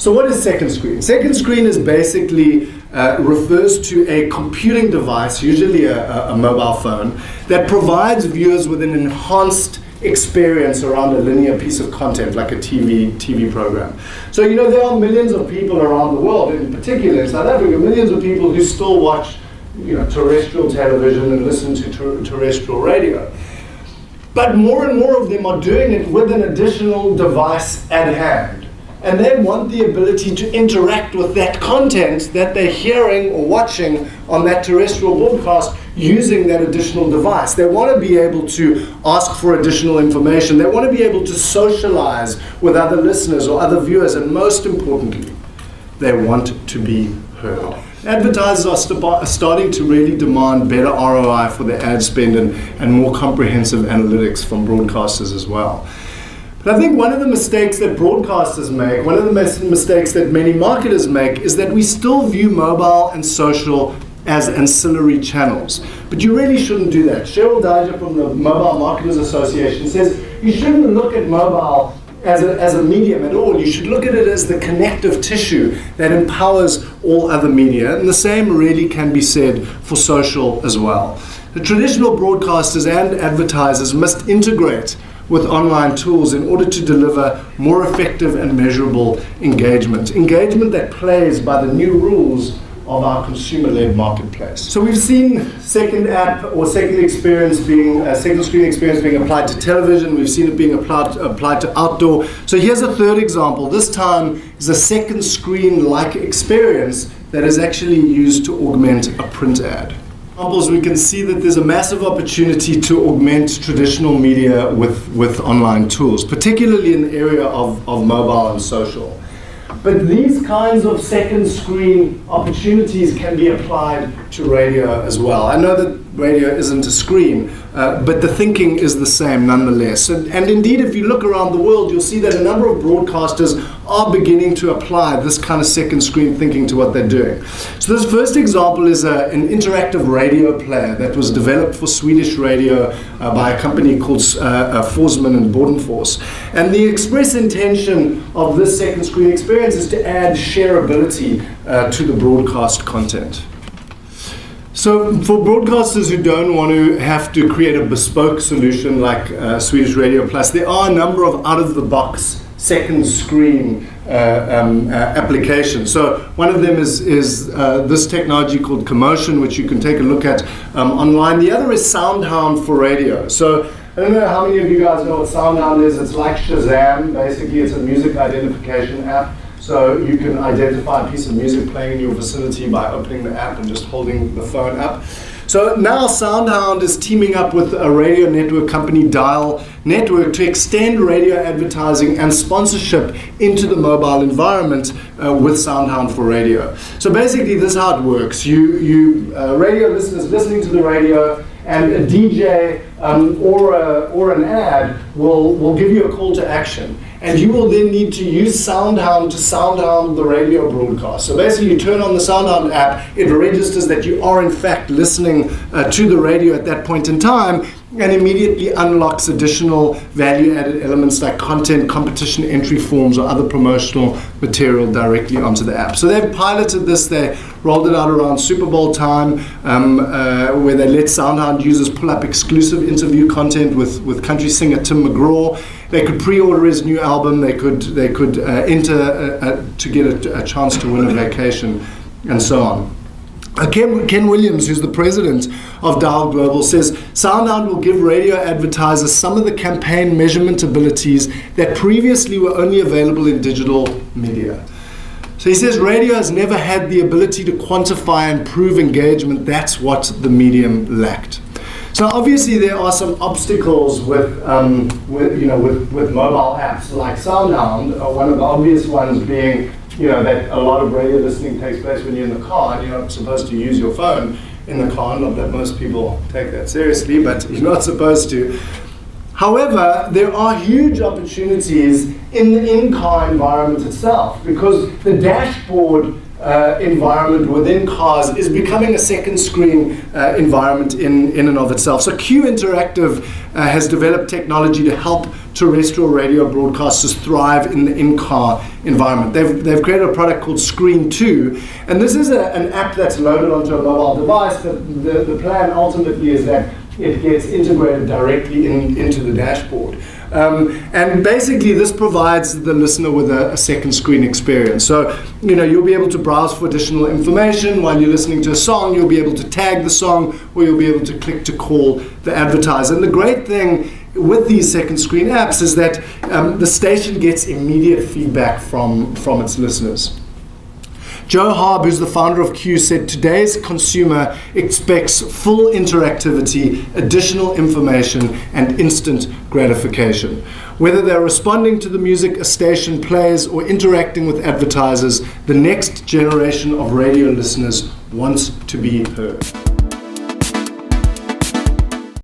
So what is second screen? Second screen is basically refers to a computing device, usually a mobile phone, that provides viewers with an enhanced experience around a linear piece of content, like a TV program. So there are millions of people around the world, in particular in South Africa, millions of people who still watch terrestrial television and listen to terrestrial radio. But more and more of them are doing it with an additional device at hand. And they want the ability to interact with that content that they're hearing or watching on that terrestrial broadcast using that additional device. They want to be able to ask for additional information. They want to be able to socialize with other listeners or other viewers. And most importantly, they want to be heard. Advertisers are starting to really demand better ROI for their ad spend and more comprehensive analytics from broadcasters as well. But I think one of the mistakes that broadcasters make, one of the mistakes that many marketers make, is that we still view mobile and social as ancillary channels. But you really shouldn't do that. Cheryl Diger from the Mobile Marketers Association says you shouldn't look at mobile as a medium at all. You should look at it as the connective tissue that empowers all other media. And the same really can be said for social as well. The traditional broadcasters and advertisers must integrate with online tools in order to deliver more effective and measurable engagement. Engagement that plays by the new rules of our consumer-led marketplace. So we've seen second app or second screen experience being applied to television. We've seen it being applied to outdoor. So here's a third example. This time is a second screen-like experience that is actually used to augment a print ad. We can see that there's a massive opportunity to augment traditional media with online tools, particularly in the area of mobile and social. But these kinds of second screen opportunities can be applied to radio as well. I know that radio isn't a screen, but the thinking is the same nonetheless. And indeed, if you look around the world, you'll see that a number of broadcasters are beginning to apply this kind of second screen thinking to what they're doing. So this first example is an interactive radio player that was developed for Swedish radio by a company called Forsman and Bodenfors. And the express intention of this second screen experience is to add shareability to the broadcast content. So for broadcasters who don't want to have to create a bespoke solution like Swedish Radio Plus, there are a number of out-of-the-box second screen applications. So one of them is this technology called Commotion, which you can take a look at online. The other is SoundHound for radio. So I don't know how many of you guys know what SoundHound is. It's like Shazam. Basically, it's a music identification app. So you can identify a piece of music playing in your vicinity by opening the app and just holding the phone up. So now SoundHound is teaming up with a radio network company, Dial Network, to extend radio advertising and sponsorship into the mobile environment with SoundHound for radio. So basically this is how it works. You radio listeners listening to the radio, and a DJ or an ad will give you a call to action. And you will then need to use SoundHound to SoundHound the radio broadcast. So basically you turn on the SoundHound app, it registers that you are in fact listening to the radio at that point in time, and immediately unlocks additional value-added elements like content, competition entry forms, or other promotional material directly onto the app. So they've piloted this, they rolled it out around Super Bowl time, where they let SoundHound users pull up exclusive interview content with country singer Tim McGraw. They could pre-order his new album, they could enter to get a chance to win a vacation, and so on. Ken Williams, who's the president of Dial Global, says SoundHound will give radio advertisers some of the campaign measurement abilities that previously were only available in digital media. So he says radio has never had the ability to quantify and prove engagement. That's what the medium lacked. So obviously there are some obstacles with mobile apps like SoundHound. One of the obvious ones being that a lot of radio listening takes place when you're in the car, and you're not supposed to use your phone in the car. Not that most people take that seriously, but you're not supposed to. However, there are huge opportunities in the in-car environment itself, because the dashboard environment within cars is becoming a second screen environment in and of itself. So Q Interactive has developed technology to help terrestrial radio broadcasters thrive in the in-car environment. They've created a product called Screen 2, and this is an app that's loaded onto a mobile device, but the plan ultimately is that it gets integrated directly into the dashboard. And basically this provides the listener with a second screen experience. So, you'll be able to browse for additional information while you're listening to a song. You'll be able to tag the song, or you'll be able to click to call the advertiser. And the great thing with these second screen apps is that the station gets immediate feedback from its listeners. Joe Harb, who's the founder of Q, said today's consumer expects full interactivity, additional information, and instant gratification. Whether they're responding to the music a station plays or interacting with advertisers, the next generation of radio listeners wants to be heard.